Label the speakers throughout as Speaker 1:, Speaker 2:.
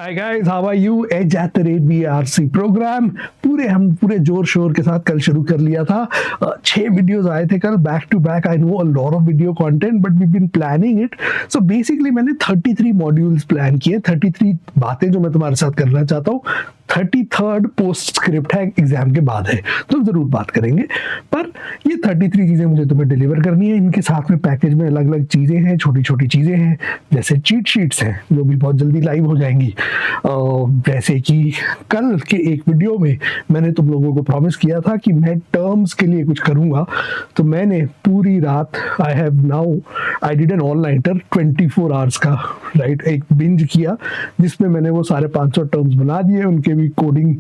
Speaker 1: Hi guys, how are you? As at the rate BRC programme हम पूरे जोर शोर के साथ कल शुरू कर लिया था। 6 वीडियोस आए थे कल back to back. I know a lot of video content but we been planning it. So basically मैंने 33 मॉड्यूल्स प्लान किए, 33 बातें जो मैं तुम्हारे साथ करना चाहता हूँ। 33rd पोस्ट स्क्रिप्ट है, एग्जाम के बाद है, तो जरूर बात करेंगे। पर ये 33 चीजें मुझे तुम्हें डिलीवर करनी है। इनके साथ में पैकेज में अलग अलग चीजें हैं, छोटी छोटी चीजें हैं, जैसे चीट शीट्स हैं जो भी बहुत जल्दी लाइव हो जाएंगी। जैसे कि कल के एक वीडियो में मैंने तुम लोगों को प्रॉमिस किया था कि मैं टर्म्स के लिए कुछ करूंगा, तो मैंने पूरी रात I did an all nighter 24 hours का, राइट, एक बिंज किया जिसमें मैंने वो सारे 500 टर्म्स बना दिए, उनके भी कोडिंग।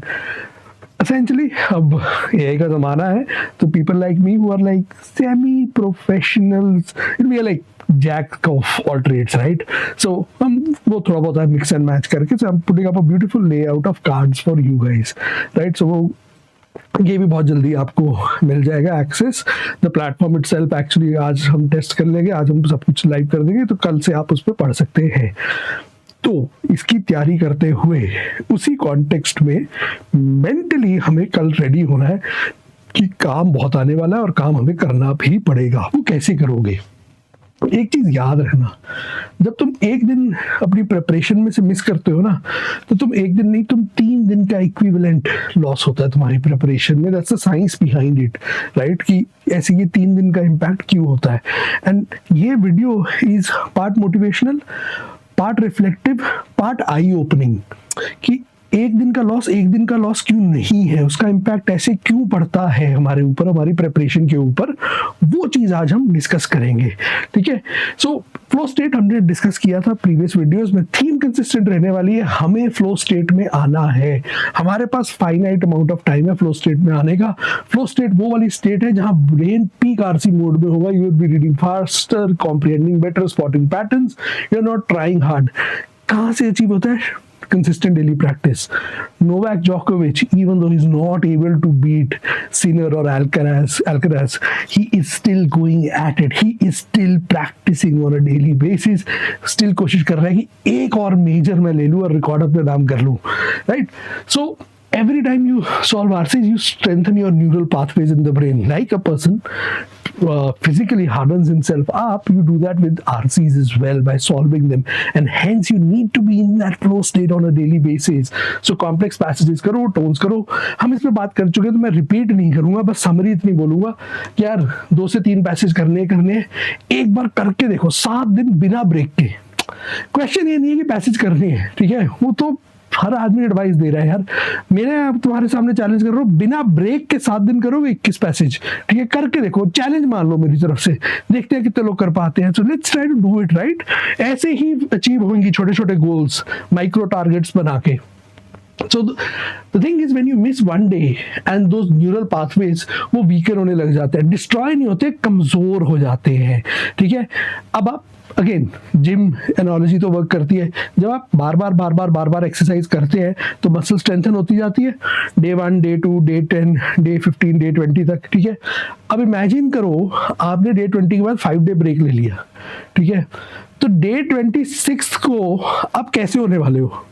Speaker 1: Essentially, अब AI का ज़माना है, तो people like me who are like semi-professionals, we are like jack of all trades, right? So हम वो थोड़ा बहुत mix and match करके, so I'm putting up a beautiful layout of cards for you guys, right? So वो ये भी बहुत जल्दी आपको मिल जाएगा access. The platform itself actually आज हम टेस्ट कर लेंगे, आज हम सब कुछ लाइव कर देंगे, तो कल से आप उस पर पढ़ सकते हैं। तो इसकी तैयारी करते हुए उसी कॉन्टेक्स्ट में मेंटली हमें कल रेडी होना है कि काम बहुत आने वाला है और काम हमें करना भी पड़ेगा। वो कैसे करोगे? एक चीज याद रखना, जब तुम एक दिन अपनी प्रिपरेशन में से मिस करते हो ना, तो तुम एक दिन नहीं, तुम 3 दिन का इक्विवेलेंट लॉस होता है तुम्हारी प्रिपरेशन में। That's the science behind it, right, कि ऐसे ये 3 दिन का इम्पैक्ट क्यों होता है। एंड ये video is part motivational, part reflective, part I opening, कि एक दिन का लॉस क्यों नहीं है, उसका इम्पैक्ट ऐसे क्यों पड़ता है हमारे ऊपर, हमारी प्रिपरेशन के ऊपर, वो चीज आज हम डिस्कस करेंगे। ठीक है, सो फ्लो स्टेट हमने डिस्कस किया था प्रीवियस वीडियोस में। थीम कंसिस्टेंट रहने वाली है, हमें फ्लो स्टेट में आना है। हमारे पास फाइनाइट अमाउंट ऑफ टाइम है फ्लो स्टेट में आने का। फ्लो स्टेट वो वाली स्टेट है जहां ब्रेन पीक RC मोड में होगा। You will be reading faster, comprehending better, spotting patterns, you are not trying hard. कहां से अचीव होता है? Consistent daily practice. Novak Djokovic, even though he's not able to beat Sinner or Alcaraz, he is still going at it. He is still practicing on a daily basis. Still कोशिश कर रहा है कि एक और major मैं ले लूं और रिकॉर्ड अपने नाम कर लूं, right? So every time you solve RCs, you strengthen your neural pathways in the brain. Like a person physically hardens himself up, you do that with RCs as well by solving them, and hence you need to be in that flow state on a daily basis. So complex passages करो, tones करो। हम इस पे बात कर चुके हैं, तो मैं रिपीट नहीं करूंगा, बस समरी इतनी बोलूंगा कि यार 2 से 3 पैसेज करने एक बार करके देखो 7 दिन बिना ब्रेक के। क्वेश्चन ये नहीं है कि पैसेज करने हैं, ठीक है, वो तो हर आदमी एडवाइस दे रहा है यार। मेरे तुम्हारे सामने चैलेंज कर रहा हूँ, बिना ब्रेक के 7 दिन करोगे 21 पैसेज, ठीक है, करके देखो, चैलेंज मान लो मेरी तरफ से, देखते हैं कितने लोग कर पाते हैं। So let's try to do it, right. ऐसे ही अचीव होंगी छोटे छोटे गोल्स, माइक्रो टारगेट्स बना के। So the thing is, when you miss one day and those neural pathways वो weaker होने लग जाते हैं, destroy नहीं होते, कमजोर हो जाते हैं, ठीक है। अब आप अगेन जिम एनालॉजी तो वर्क करती है। जब आप बार बार एक्सरसाइज करते हैं तो मसल स्ट्रेंथन होती जाती है, day 1, day 2, day 10, day 15, day 20 तक, ठीक है। अब इमेजिन करो आपने डे 20 के बाद 5 डे ब्रेक ले लिया, ठीक है, तो डे 26 को आप कैसे होने वाले हो?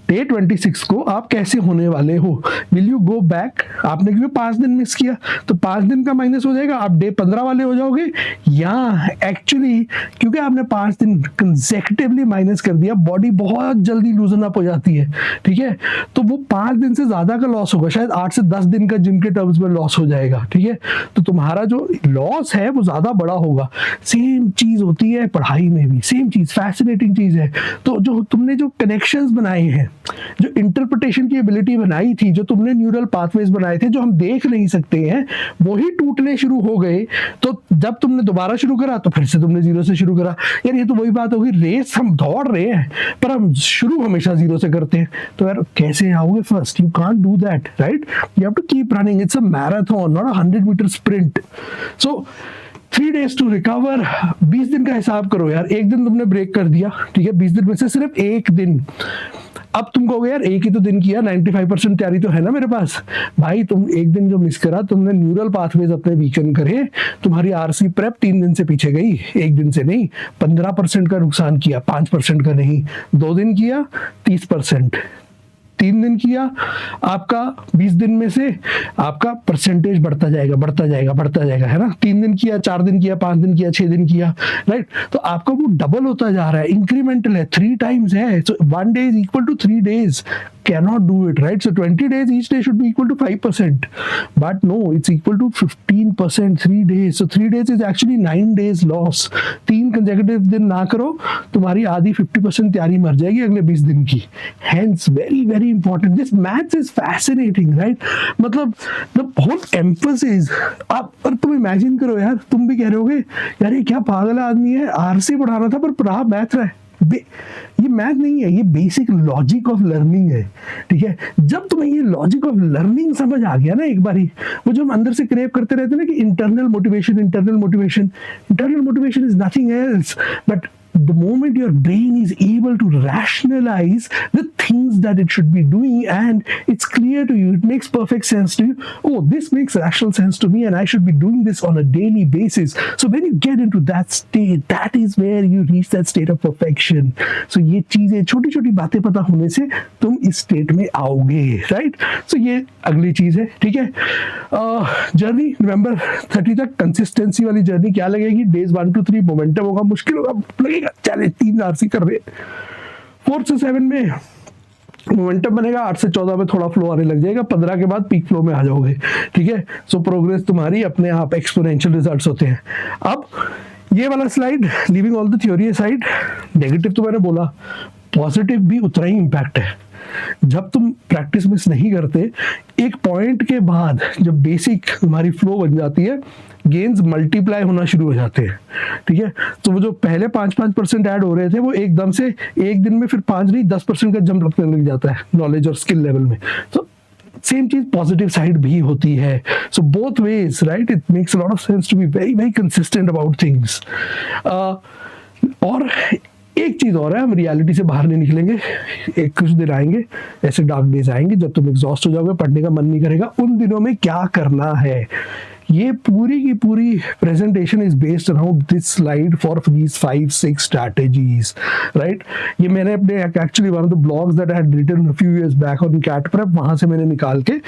Speaker 1: डे 26 को आप कैसे होने वाले हो? Will you go back? आपने क्योंकि 5 दिन मिस किया, तो 5 दिन का माइनस हो जाएगा, आप डे 15 वाले हो जाओगे। या एक्चुअली क्योंकि आपने 5 दिन कंसेक्यूटिवली माइनस कर दिया, बॉडी बहुत जल्दी लूजन अप हो जाती है, ठीक है, तो वो 5 दिन से ज्यादा का लॉस होगा, शायद 8 से 10 दिन का जिम के टर्म्स में लॉस हो जाएगा, ठीक है। तो तुम्हारा जो लॉस है वो ज्यादा बड़ा होगा। सेम चीज होती है पढ़ाई में भी, सेम चीज, फैसिनेटिंग चीज है। तो जो तुमने जो कनेक्शंस बनाए हैं, जो इंटरप्रिटेशन की एबिलिटी बनाई थी, जो तुमने न्यूरल पाथवेज बनाए थे जो हम देख नहीं सकते हैं, वही टूटने शुरू हो गए। तो जब तुमने दोबारा शुरू करा तो फिर से तुमने 0 से शुरू करा। यार ये तो वही बात होगी, रेस हम दौड़ रहे हैं पर हम शुरू हमेशा 0 से करते हैं, तो यार कैसे आओगे first? You can't do that, right. You have to keep running, it's a marathon, not a 100 metre sprint. So 3 days to recover. 20 दिन का हिसाब करो यार, एक दिन तुमने ब्रेक कर दिया, ठीक है, 20 दिन में से सिर्फ एक दिन अब तुम कहोगे यार एक ही तो दिन किया, 95% तैयारी तो है ना मेरे पास। भाई तुम एक दिन जो मिस करा, तुमने न्यूरल पाथवेज अपने वीकन करे, तुम्हारी आरसी प्रेप 3 दिन से पीछे गई, एक दिन से नहीं। 15% का नुकसान किया, 5% का नहीं। 2 दिन किया 30%, 3 दिन किया आपका 20 दिन में से आपका परसेंटेज बढ़ता जाएगा बढ़ता जाएगा बढ़ता जाएगा, है ना। 3 दिन किया, 4 दिन किया, 5 दिन किया, 6 दिन किया, राइट। तो आपका वो डबल होता जा रहा है, इंक्रीमेंटल है, 3 टाइम्स है। सो 1 day is equal to 3 days. Cannot do it, right? So 20 days, each day should be equal to 5%, but no, it's equal to 15%, 3 days. So 3 days is actually 9 days loss. 3 consecutive दिन ना करो, तुम्हारी आधी 50% तैयारी मर जाएगी अगले 20 दिन की। Hence very very important. This maths is fascinating, right? मतलब the whole emphasis, आप और तुम इमेजिन करो यार, तुम भी कह रहे होगे यार ये क्या पागल आदमी है, आरसी पढ़ाना था पर पढ़ा मैथ रहा है। ये मैथ नहीं है, ये बेसिक लॉजिक ऑफ लर्निंग है, ठीक है। जब तुम्हें ये लॉजिक ऑफ लर्निंग समझ आ गया ना एक बारी, वो जो हम अंदर से क्रेव करते रहते हैं ना कि internal motivation, internal motivation, internal motivation is nothing else but the moment your brain is able to rationalize the things that it should be doing and it's clear to you, it makes perfect sense to you, oh this makes rational sense to me and I should be doing this on a daily basis. So when you get into that state, that is where you reach that state of perfection. So ये चीजें, छोटी छोटी बातें पता होने से तुम इस स्टेट में आओगे, राइट। सो ये अगली चीज है, ठीक है। जर्नी नवंबर 30 तक कंसिस्टेंसी वाली जर्नी क्या लगेगी, डेज 1 to 3 मोमेंटम होगा, मुश्किल होगा, लगेगा चले 3 आरसी कर रहे। 4 से 7 में मोमेंटम बनेगा, 8 से 14 में थोड़ा फ्लो आने लग जाएगा, 15 के बाद पीक फ्लो में आ जाओगे, ठीक है। सो प्रोग्रेस तुम्हारी अपने आप एक्सपोनेंशियल रिजल्ट्स होते हैं। अब ये वाला slide, leaving all the theory side, negative तो मैंने बोला, पॉजिटिव भी उतना ही इम्पैक्ट है। जब तुम प्रैक्टिस मिस नहीं करते, एक पॉइंट के बाद जब बेसिक तुम्हारी फ्लो बन जाती है, गेन्स मल्टीप्लाई होना शुरू हो जाते हैं, ठीक है। तो वो जो पहले 5% ऐड हो रहे थे, वो एकदम से एक दिन में फिर 5 नहीं 10% का जंप लगने लग जाता है नॉलेज और स्किल लेवल में। तो सेम चीज पॉजिटिव साइड भी होती है। So both ways, right, it makes a lot of sense to be very very consistent about things. और एक चीज और है, हम रियलिटी से बाहर नहीं निकलेंगे। एक कुछ दिन आएंगे, ऐसे डार्क डेज आएंगे जब तुम एग्जॉस्ट हो जाओगे, पढ़ने का मन नहीं करेगा। उन दिनों में क्या करना है, ये पूरी की पूरी presentation is based around this slide for these 5-6 strategies, right. ये मैंने अपने actually one of the blogs that I had written a few years back on CAT prep, वहां से मैंने निकाल के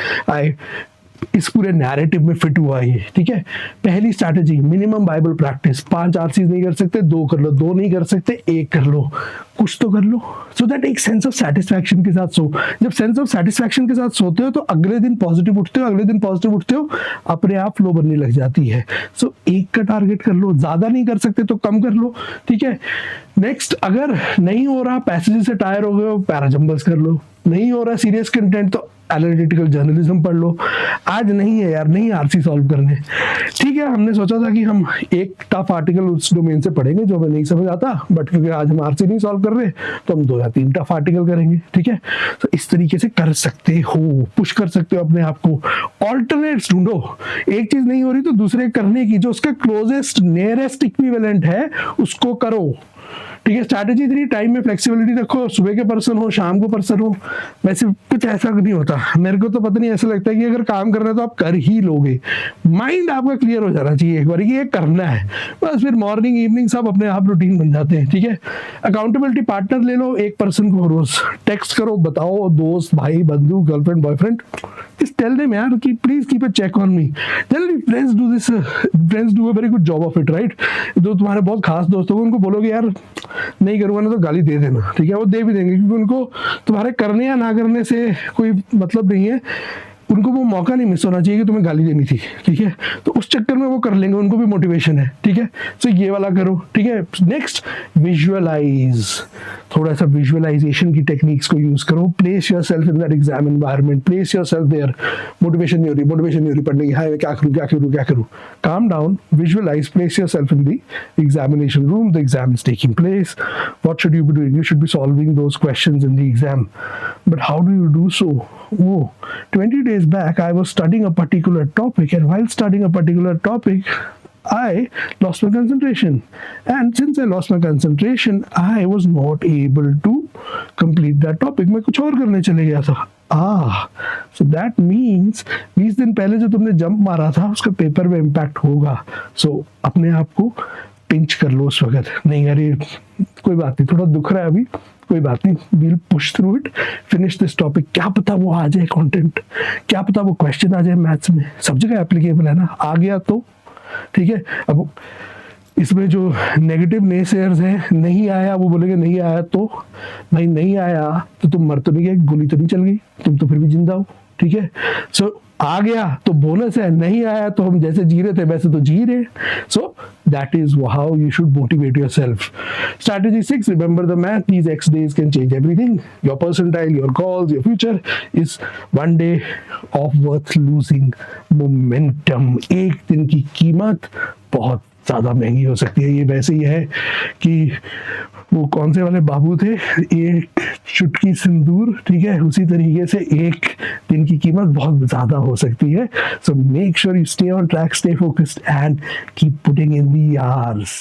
Speaker 1: इस पूरे नैरेटिव में फिट हुआ ये, ठीक है। पहली strategy, minimum Bible practice. 5 RCs नहीं कर सकते, 2 कर लो, 2 नहीं कर सकते 1 कर लो, कुछ तो कर लो, सो दैट एक सेंस ऑफ सेटिस्फैक्शन के साथ सो। जब सेंस ऑफ सेटिस्फैक्शन के साथ सोते हो तो अगले दिन पॉजिटिव उठते हो, अगले दिन पॉजिटिव उठते हो, अपने आप फ्लो बनने लग जाती है। सो 1 का टारगेट कर लो, ज्यादा नहीं कर सकते तो कम कर लो, ठीक है। नेक्स्ट, अगर नहीं हो रहा, पैसेज से टायर हो गए हो, पैराजम्बल्स कर लो। नहीं हो रहा सीरियस कंटेंट तो एनालिटिकल जर्नलिज्म पढ़ लो। आज नहीं है यार, नहीं आरसी सॉल्व करने, ठीक है। हमने सोचा था कि हम एक टफ आर्टिकल उस डोमेन से पढ़ेंगे जो हमें नहीं समझ आता, बट क्योंकि आज हम आरसी नहीं सॉल्व कर रहे तो हम 2 या 3 टफ आर्टिकल करेंगे, ठीक है। तो इस तरीके से कर सकते हो, पुश कर सकते हो अपने आप को। ऑल्टरनेट्स ढूंढो, एक चीज नहीं हो रही तो दूसरे करने की, जो उसका क्लोजेस्ट नियरेस्ट इक्विवेलेंट है उसको करो, ठीक है। स्ट्रैटेजी 3, टाइम में फ्लेक्सिबिलिटी रखो, सुबह के पर्सन हो, शाम को पर्सन हो। वैसे कुछ ऐसा नहीं होता, मेरे को तो पता नहीं, ऐसा लगता है कि अगर काम करना है तो आप कर ही लोगे। माइंड आपका क्लियर हो जाना चाहिए एक बार कि ये करना है, बस फिर मॉर्निंग इवनिंग सब अपने आप रूटीन बन जाते हैं, ठीक है। अकाउंटेबिलिटी पार्टनर ले लो, एक पर्सन को रोज टेक्स्ट करो, बताओ, दोस्त, भाई, बंधु, girlfriend, boyfriend, just tell them यार कि please keep a check on me. Generally friends do this, friends do a very good job of it, right? जो तुम्हारे बहुत खास दोस्त होंगे उनको बोलोगे यार नहीं करूँगा ना तो गाली दे देना, ठीक है। वो दे भी देंगे क्योंकि उनको तुम्हारे करने या ना करने से कोई मतलब नहीं है, उनको वो मौका नहीं मिस होना चाहिए कि तुम्हें गाली देनी थी, ठीक है। तो उस चक्कर में वो कर लेंगे, उनको भी मोटिवेशन है, ठीक है। तो ये वाला करो, ठीक है। नेक्स्ट, विजुअलाइज, थोड़ा सा विजुअलाइजेशन की टेक्निक्स को यूज करो। Place yourself in that exam environment, place yourself there. Motivation नहीं हो रही पढ़ने की, हाय क्या करूँ। Calm down, visualise, place yourself in the examination room, the exam is taking place, what should you be doing, you should be solving those questions in the exam, but how do you do so? 20 days back I was studying a particular topic, and while studying a particular topic I lost my concentration. And since I lost my concentration, I was not able to complete that topic. मैं कुछ और करने चले गया था. So that means 20 दिन पहले जो तुमने जंप मारा था उसका पेपर में इम्पैक्ट होगा. So अपने आप को पिंच कर लो उस वक्त. नहीं अरे कोई बात नहीं, थोड़ा दुख रहा है अभी, कोई बात नहीं, we'll push through it, finish this topic. क्या पता वो आ जाए कंटेंट, क्या पता वो क्वेश्चन आ जाए मैथ्स में, सब जगह एप्लीकेबल है ना. आ गया तो ठीक है. अब इसमें जो नेगेटिव नेसेयर्स हैं, नहीं आया वो बोलेंगे नहीं आया तो भाई नहीं आया तो तुम मर तो नहीं गए, गोली तो नहीं चल गई, तुम तो फिर भी जिंदा हो. ठीक है. सो आ गया तो बोनस है, नहीं आया तो हम जैसे जी रहे थे वैसे तो जी रहे. सो that is how you should motivate yourself. Strategy 6, remember the math. These X days can change everything. Your percentile, your goals, your future is one day of worth losing momentum. एक दिन की कीमत बहुत ज़्यादा महंगी हो सकती है. ये वैसे ही है कि वो कौन से वाले बाबू थे, एक चुटकी सिंदूर, ठीक है, उसी तरीके से एक दिन की कीमत बहुत ज़्यादा हो सकती है. So make sure you stay on track, stay focused and keep putting in the hours.